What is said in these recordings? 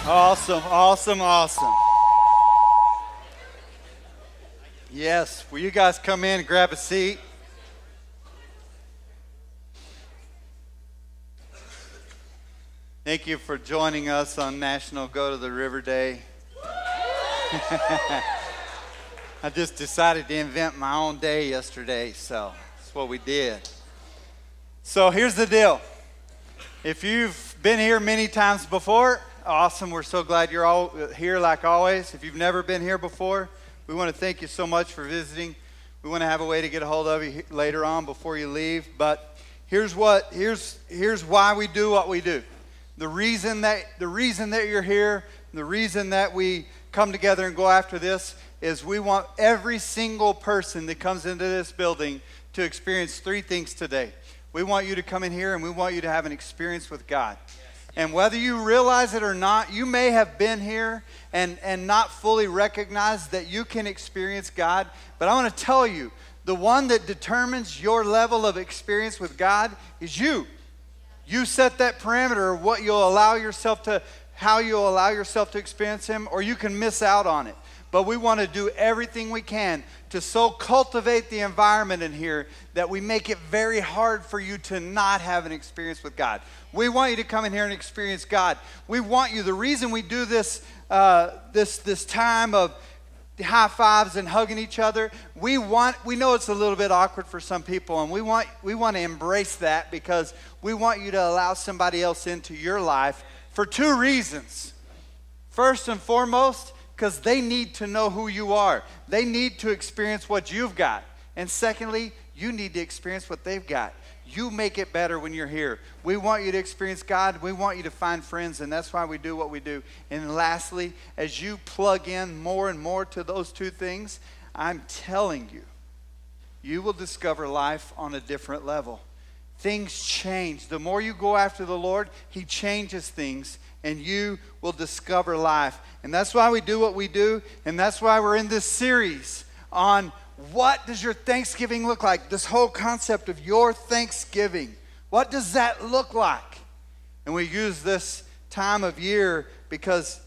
Awesome, awesome, awesome. Yes, will you guys come in and grab a seat? Thank you for joining us on National Go to the River Day. I just decided to invent my own day yesterday, so that's what we did. So here's the deal. If you've been here many times before, awesome. We're so glad you're all here like always. If you've never been here before, we want to thank you so much for visiting. We want to have a way to get a hold of you later on before you leave. But here's why we do what we do. The reason that you're here, the reason that we come together and go after this is we want every single person that comes into this building to experience three things today. We want you to come in here and we want you to have an experience with God. And whether you realize it or not, you may have been here and not fully recognize that you can experience God. But I want to tell you, the one that determines your level of experience with God is you. You set that parameter of what you'll allow yourself to, how you'll allow yourself to experience Him, or you can miss out on it. But we want to do everything we can to so cultivate the environment in here that we make it very hard for you to not have an experience with God. We want you to come in here and experience God. We want you, the reason we do this, this time of high fives and hugging each other, we know it's a little bit awkward for some people, and we want to embrace that because we want you to allow somebody else into your life for two reasons. First and foremost, because they need to know who you are. They need to experience what you've got. And secondly, you need to experience what they've got. You make it better when you're here. We want you to experience God. We want you to find friends, and that's why we do what we do. And lastly, as you plug in more and more to those two things, I'm telling you, you will discover life on a different level. Things change. The more you go after the Lord, He changes things, and you will discover life. And that's why we do what we do, and that's why we're in this series on what does your Thanksgiving look like? This whole concept of your Thanksgiving. What does that look like? And we use this time of year because,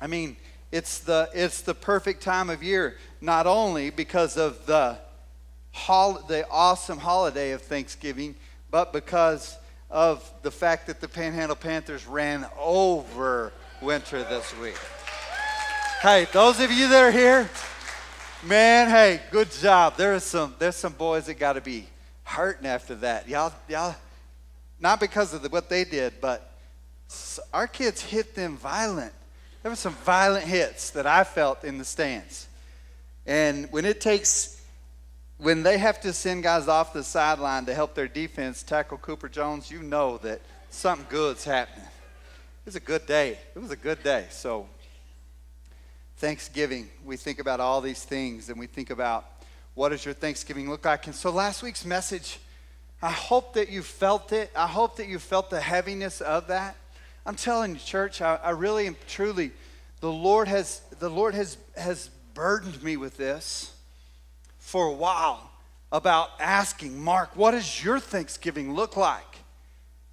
it's the perfect time of year, not only because of the awesome holiday of Thanksgiving, but because of the fact that the Panhandle Panthers ran over Winter this week. Hey, those of you that are here, man, hey, good job. There's some boys that got to be hurting after that. Y'all, not because of what they did, but our kids hit them violent. There were some violent hits that I felt in the stands. And when they have to send guys off the sideline to help their defense tackle Cooper Jones, you know that something good's happening. It was a good day. It was a good day. So Thanksgiving, we think about all these things, and we think about what does your Thanksgiving look like. And so last week's message, I hope that you felt it. I hope that you felt the heaviness of that. I'm telling you, church, I really am truly, the Lord has burdened me with this for a while about asking, Mark, what does your Thanksgiving look like?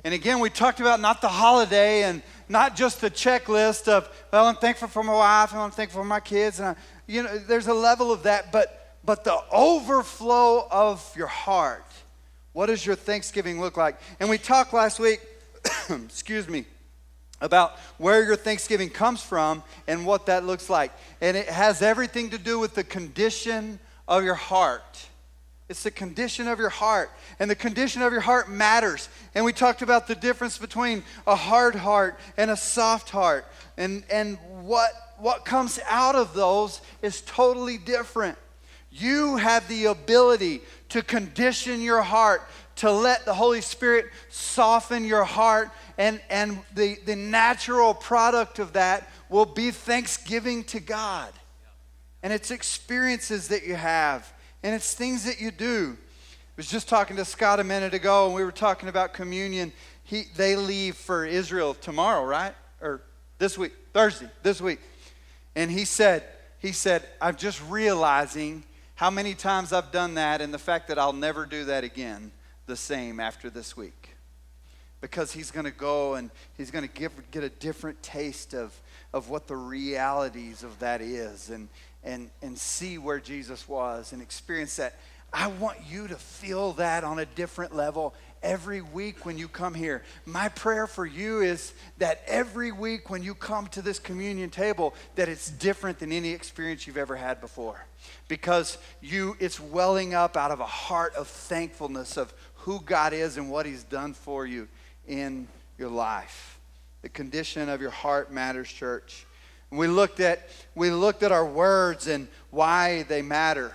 And again, we talked about not the holiday and not just the checklist of, well, I'm thankful for my wife and I'm thankful for my kids. And there's a level of that, but the overflow of your heart. What does your Thanksgiving look like? And we talked last week, excuse me, about where your Thanksgiving comes from and what that looks like. And it has everything to do with the condition of your heart. It's the condition of your heart. And the condition of your heart matters. And we talked about the difference between a hard heart and a soft heart. And what comes out of those is totally different. You have the ability to condition your heart, to let the Holy Spirit soften your heart. And the natural product of that will be thanksgiving to God. And it's experiences that you have. And it's things that you do. I was just talking to Scott a minute ago, and we were talking about communion. They leave for Israel tomorrow, right? Or this week, Thursday, this week. And he said, I'm just realizing how many times I've done that and the fact that I'll never do that again the same after this week. because he's going to go and he's going to get a different taste of what the realities of that is, and see where Jesus was and experience that. I want you to feel that on a different level every week when you come here. My prayer for you is that every week when you come to this communion table, that it's different than any experience you've ever had before. Because it's welling up out of a heart of thankfulness of who God is and what he's done for you in your life. The condition of your heart matters, church. We looked at our words and why they matter.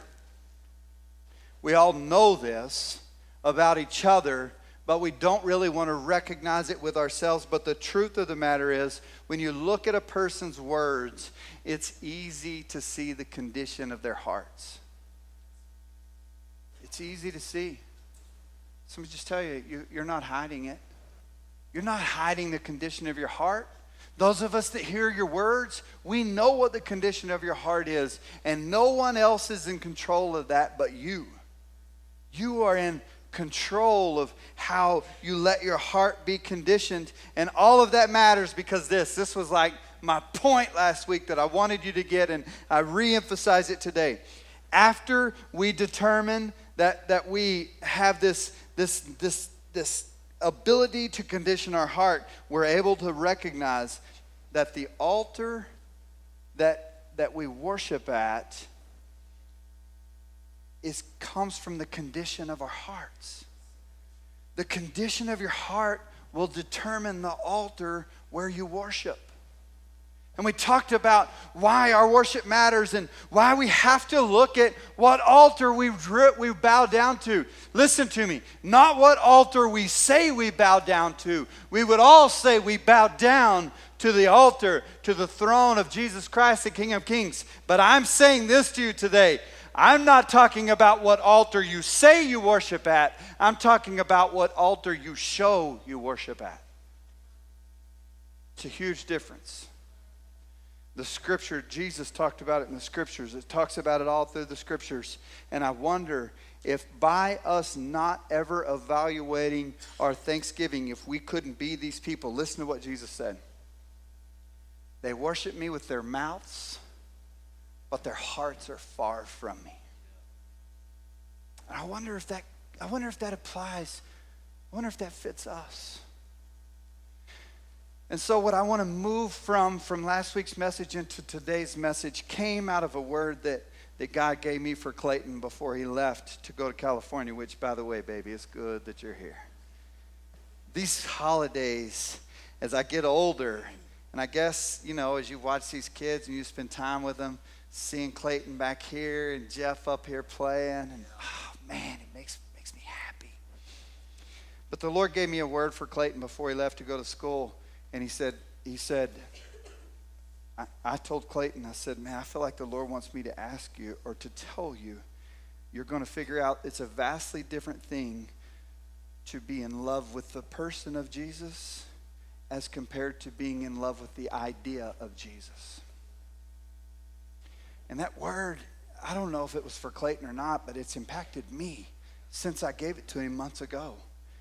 We all know this about each other, but we don't really want to recognize it with ourselves. But the truth of the matter is, when you look at a person's words, it's easy to see the condition of their hearts. It's easy to see. So let me just tell you, you're not hiding it. You're not hiding the condition of your heart. Those of us that hear your words, we know what the condition of your heart is, and no one else is in control of that but you. You are in control of how you let your heart be conditioned, and all of that matters because this was like my point last week that I wanted you to get, and I re-emphasize it today. After we determine that we have this ability to condition our heart, we're able to recognize that the altar that we worship at comes from the condition of our hearts. The condition of your heart will determine the altar where you worship. And we talked about why our worship matters and why we have to look at what altar we bow down to. Listen to me. Not what altar we say we bow down to. We would all say we bow down to the altar, to the throne of Jesus Christ, the King of Kings. But I'm saying this to you today. I'm not talking about what altar you say you worship at. I'm talking about what altar you show you worship at. It's a huge difference. The scripture, Jesus talked about it in the scriptures. It talks about it all through the scriptures. And I wonder if by us not ever evaluating our thanksgiving, if we couldn't be these people. Listen to what Jesus said. They worship me with their mouths, but their hearts are far from me. And I wonder if that applies. I wonder if that fits us. And so what I want to move from last week's message into today's message came out of a word that God gave me for Clayton before he left to go to California, which, by the way, baby, it's good that you're here. These holidays, as I get older, and I guess, as you watch these kids and you spend time with them, seeing Clayton back here and Jeff up here playing, and oh man, it makes me happy. But the Lord gave me a word for Clayton before he left to go to school, and he said, I told Clayton, I said, man, I feel like the Lord wants me to ask you or to tell you, you're going to figure out it's a vastly different thing to be in love with the person of Jesus as compared to being in love with the idea of Jesus. And that word, I don't know if it was for Clayton or not, but it's impacted me since I gave it to him months ago.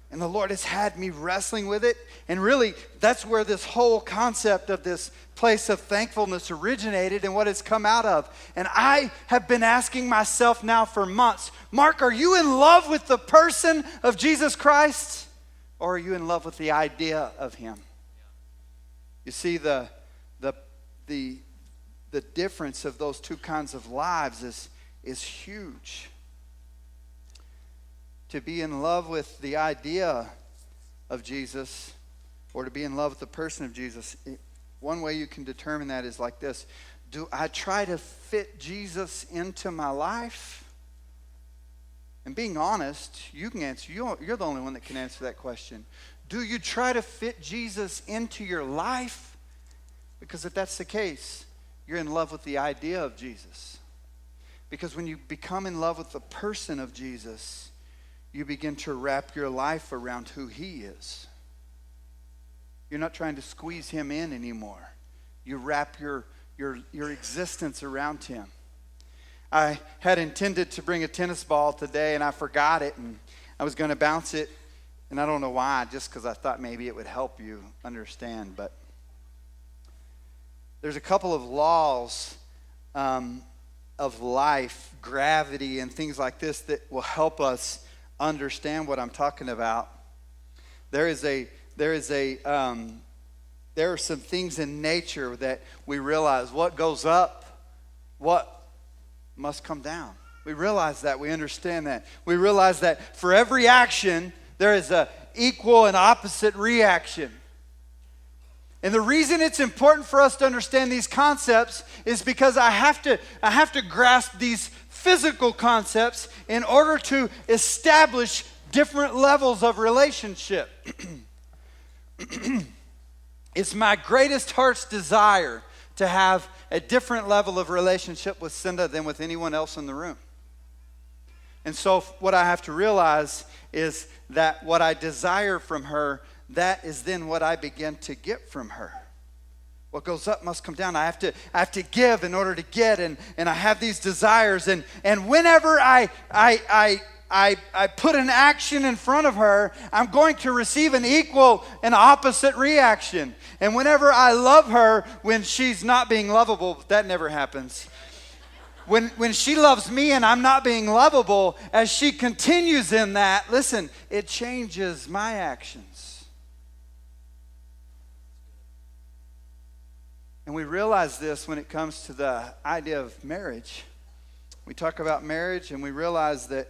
And the Lord has had me wrestling with it. And really, that's where this whole concept of this place of thankfulness originated and what it's come out of. And I have been asking myself now for months, Mark, are you in love with the person of Jesus Christ? Or are you in love with the idea of him? You see, the difference of those two kinds of lives is huge. To be in love with the idea of Jesus or to be in love with the person of Jesus, one way you can determine that is like this. Do I try to fit Jesus into my life? And being honest, you can answer. You're the only one that can answer that question. Do you try to fit Jesus into your life? Because if that's the case, you're in love with the idea of Jesus. Because when you become in love with the person of Jesus, you begin to wrap your life around who he is. You're not trying to squeeze him in anymore. You wrap your existence around him. I had intended to bring a tennis ball today, and I forgot it, and I was going to bounce it And I don't know why, just because I thought maybe it would help you understand. But there's a couple of laws of life, gravity, and things like this that will help us understand what I'm talking about. There are some things in nature that we realize what goes up, what must come down. We realize that. We understand that. We realize that for every action, there is an equal and opposite reaction. And the reason it's important for us to understand these concepts is because I have to grasp these physical concepts in order to establish different levels of relationship. It's my greatest heart's desire to have a different level of relationship with Cinda than with anyone else in the room. And so what I have to realize is that what I desire from her, that is then what I begin to get from her. What goes up must come down. I have to give in order to get, and I have these desires, and whenever I put an action in front of her, I'm going to receive an equal and opposite reaction. And whenever I love her when she's not being lovable, that never happens. When she loves me and I'm not being lovable, as she continues in that, listen, it changes my actions. And we realize this when it comes to the idea of marriage. We talk about marriage and we realize that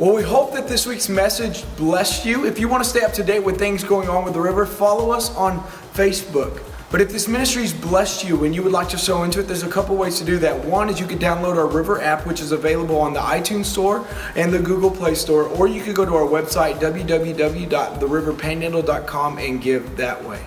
Well, we hope that this week's message blessed you. If you want to stay up to date with things going on with the river, follow us on Facebook. But if this ministry's blessed you and you would like to sow into it, there's a couple ways to do that. One is you can download our River app, which is available on the iTunes Store and the Google Play Store, or you could go to our website, www.theriverpanhandle.com, and give that way.